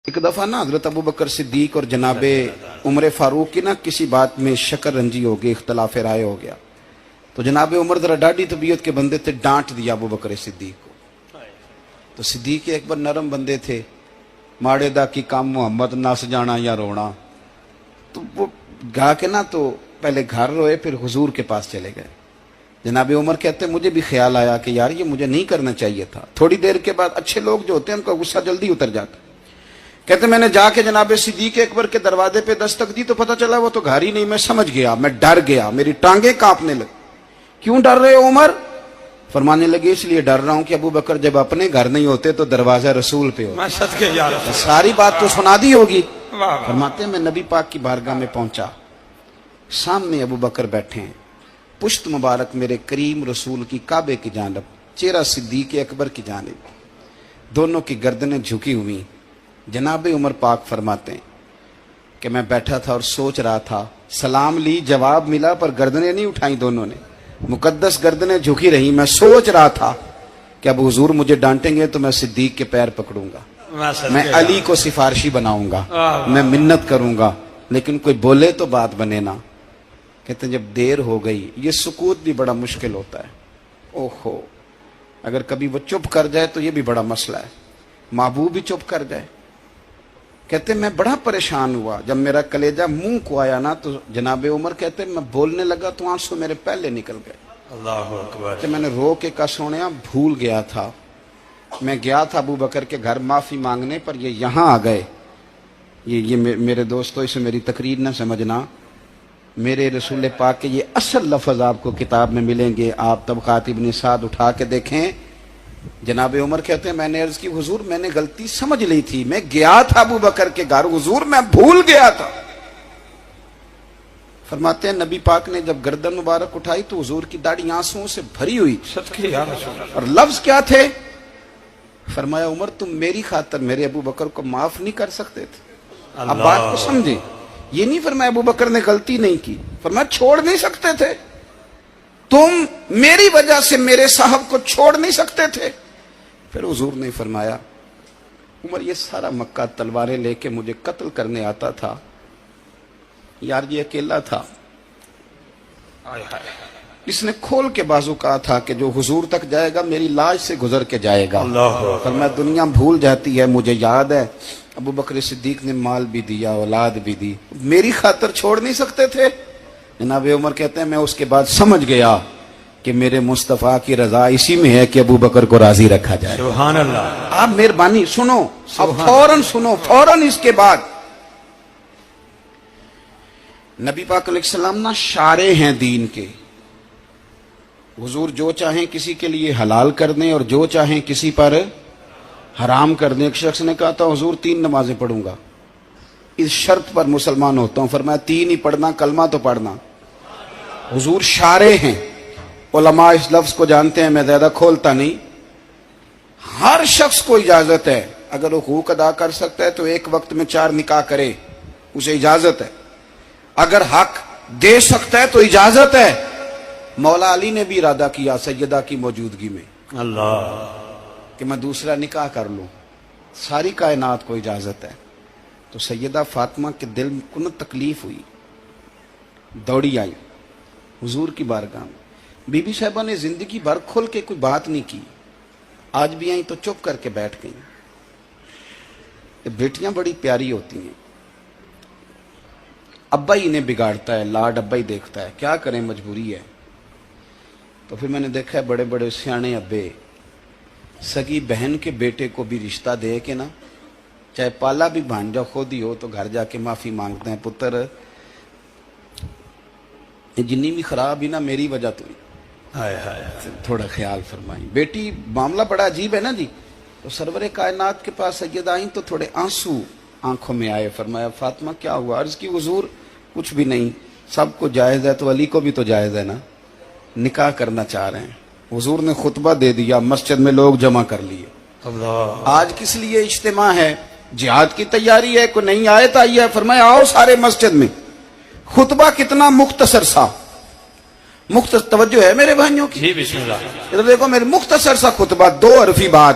ایک دفعہ نا حضرت ابو بکر صدیق اور جناب عمر فاروق کی نا کسی بات میں شکر رنجی ہو گئی، اختلاف رائے ہو گیا، تو جناب عمر ذرا ڈاڈی طبیعت کے بندے تھے، ڈانٹ دیا ابو بکر صدیق کو۔ تو صدیق اکبر نرم بندے تھے، ماڑے دا کی کام محمد نس جانا یا رونا، تو وہ گا کے نا تو پہلے گھر روئے، پھر حضور کے پاس چلے گئے۔ جناب عمر کہتے مجھے بھی خیال آیا کہ یار یہ مجھے نہیں کرنا چاہیے تھا۔ تھوڑی دیر کے بعد اچھے لوگ جو ہوتے ہیں ان کا غصہ جلدی اتر جاتا ہے۔ کہتے میں نے جا کے جناب صدیق اکبر کے دروازے پہ دستک دی تو پتہ چلا وہ تو گھر ہی نہیں۔ میں سمجھ گیا، میں ڈر گیا، میری ٹانگیں کانپنے لگی۔ کیوں ڈر رہے ہو عمر؟ فرمانے لگے اس لیے ڈر رہا ہوں کہ ابو بکر جب اپنے گھر نہیں ہوتے تو دروازہ رسول پہ ہو۔ ساری بات تو سنا دی ہوگی۔ فرماتے ہیں میں نبی پاک کی بارگاہ میں پہنچا، سامنے ابو بکر بیٹھے ہیں، پشت مبارک میرے کریم رسول کی کعبے کی جانب، چہرہ صدیق اکبر کی جانب، دونوں کی گردنیں جھکی ہوئی۔ جناب عمر پاک فرماتے ہیں کہ میں بیٹھا تھا اور سوچ رہا تھا، سلام لی، جواب ملا، پر گردنیں نہیں اٹھائیں دونوں نے، مقدس گردنیں جھکی رہی۔ میں سوچ رہا تھا کہ اب حضور مجھے ڈانٹیں گے تو میں صدیق کے پیر پکڑوں گا، میں علی کو سفارشی بناؤں گا، میں منت کروں گا، لیکن کوئی بولے تو بات بنے نا۔ کہتے ہیں جب دیر ہو گئی، یہ سکوت بھی بڑا مشکل ہوتا ہے، اوہو اگر کبھی وہ چپ کر جائے تو یہ بھی بڑا مسئلہ ہے، محبوب بھی چپ کر جائے۔ کہتے میں بڑا پریشان ہوا، جب میرا کلیجہ منہ کو آیا نا تو جناب عمر کہتے میں بولنے لگا تو آنسو میرے پہلے نکل گئے۔ اللہ اکبر۔ کہ میں نے رو کے کہا سونیا بھول گیا تھا، میں گیا تھا ابو بکر کے گھر معافی مانگنے، پر یہ یہاں آ گئے۔ یہ میرے دوستو اسے میری تقریر نہ سمجھنا، میرے رسول پاک کے یہ اصل لفظ آپ کو کتاب میں ملیں گے، آپ طبقات ابن سعد اٹھا کے دیکھیں۔ جناب عمر کہتے ہیں میں نے عرض کی حضور میں نے غلطی سمجھ لی تھی، میں گیا تھا ابو بکر کے گھر، حضور میں بھول گیا تھا۔ فرماتے ہیں نبی پاک نے جب گردن مبارک اٹھائی تو حضور کی داڑھی آنسوؤں سے بھری ہوئی، اور لفظ کیا تھے؟ فرمایا عمر تم میری خاطر میرے ابو بکر کو معاف نہیں کر سکتے تھے؟ اب بات کو سمجھیں، یہ نہیں فرمایا ابو بکر نے غلطی نہیں کی، فرمایا چھوڑ نہیں سکتے تھے، تم میری وجہ سے میرے صاحب کو چھوڑ نہیں سکتے تھے۔ پھر حضور نے فرمایا عمر یہ سارا مکہ تلواریں لے کے مجھے قتل کرنے آتا تھا، یار یہ اکیلا تھا، اس نے کھول کے بازو کہا تھا کہ جو حضور تک جائے گا میری لاش سے گزر کے جائے گا۔ فرمایا دنیا بھول جاتی ہے، مجھے یاد ہے ابو بکر صدیق نے مال بھی دیا، اولاد بھی دی، میری خاطر چھوڑ نہیں سکتے تھے؟ جناب عمر کہتے ہیں میں اس کے بعد سمجھ گیا کہ میرے مصطفیٰ کی رضا اسی میں ہے کہ ابو بکر کو راضی رکھا جائے۔ سبحان اللہ۔ آپ مہربانی سنو، اب فوراً سنو، فوراً اس کے بعد نبی پاک علیہ السلام نا شارع ہیں دین کے، حضور جو چاہیں کسی کے لیے حلال کر دیں اور جو چاہیں کسی پر حرام کر دیں۔ ایک شخص نے کہا تھا حضور 3 نمازیں پڑھوں گا، اس شرط پر مسلمان ہوتا ہوں۔ فرمایا 3 ہی پڑھنا، کلمہ تو پڑھنا۔ حضور شارع ہیں، علماء اس لفظ کو جانتے ہیں، میں زیادہ کھولتا نہیں۔ ہر شخص کو اجازت ہے، اگر حقوق ادا کر سکتا ہے تو ایک وقت میں 4 نکاح کرے، اسے اجازت ہے۔ اگر حق دے سکتا ہے تو اجازت ہے۔ مولا علی نے بھی ارادہ کیا سیدہ کی موجودگی میں اللہ کہ میں دوسرا نکاح کر لوں، ساری کائنات کو اجازت ہے۔ تو سیدہ فاطمہ کے دل کو نہ تکلیف ہوئی، دوڑی آئی حضور کی بارگاہ میں۔ بی بی صاحبہ نے زندگی بھر کھل کے کوئی بات نہیں کی، آج بھی آئیں تو چپ کر کے بیٹھ گئیں۔ بیٹیاں بڑی پیاری ہوتی ہیں، ابا ہی انہیں بگاڑتا ہے، لاڈ ابا ہی دیکھتا ہے، کیا کریں مجبوری ہے۔ تو پھر میں نے دیکھا ہے بڑے بڑے سیانے ابے سگی بہن کے بیٹے کو بھی رشتہ دے کے نا، چاہے پالا بھی بھانجا خود ہی ہو، تو گھر جا کے معافی مانگتے ہیں، پتر جنی بھی خراب ہی نا میری وجہ تو تھوڑا خیال فرمائیں۔ بیٹی معاملہ بڑا عجیب ہے نا جی۔ تو سرور کائنات کے پاس سید آئیں تو تھوڑے آنسو آنکھوں میں آئے۔ فرمایا فاطمہ کیا ہوا؟ عرض کی حضور کچھ بھی نہیں، سب کو جائز ہے تو علی کو بھی تو جائز ہے نا، نکاح کرنا چاہ رہے ہیں۔ حضور نے خطبہ دے دیا، مسجد میں لوگ جمع کر لیے۔ آج کس لیے اجتماع ہے؟ جہاد کی تیاری ہے، کوئی نئی آیت آئی ہے؟ فرمایا آؤ سارے مسجد میں۔ خطبہ کتنا مختصر سا، توجہ ہے میرے بھائیوں کی؟ ادھر دیکھو، میرے مختصر سا خطبہ، 2 حرفی بات،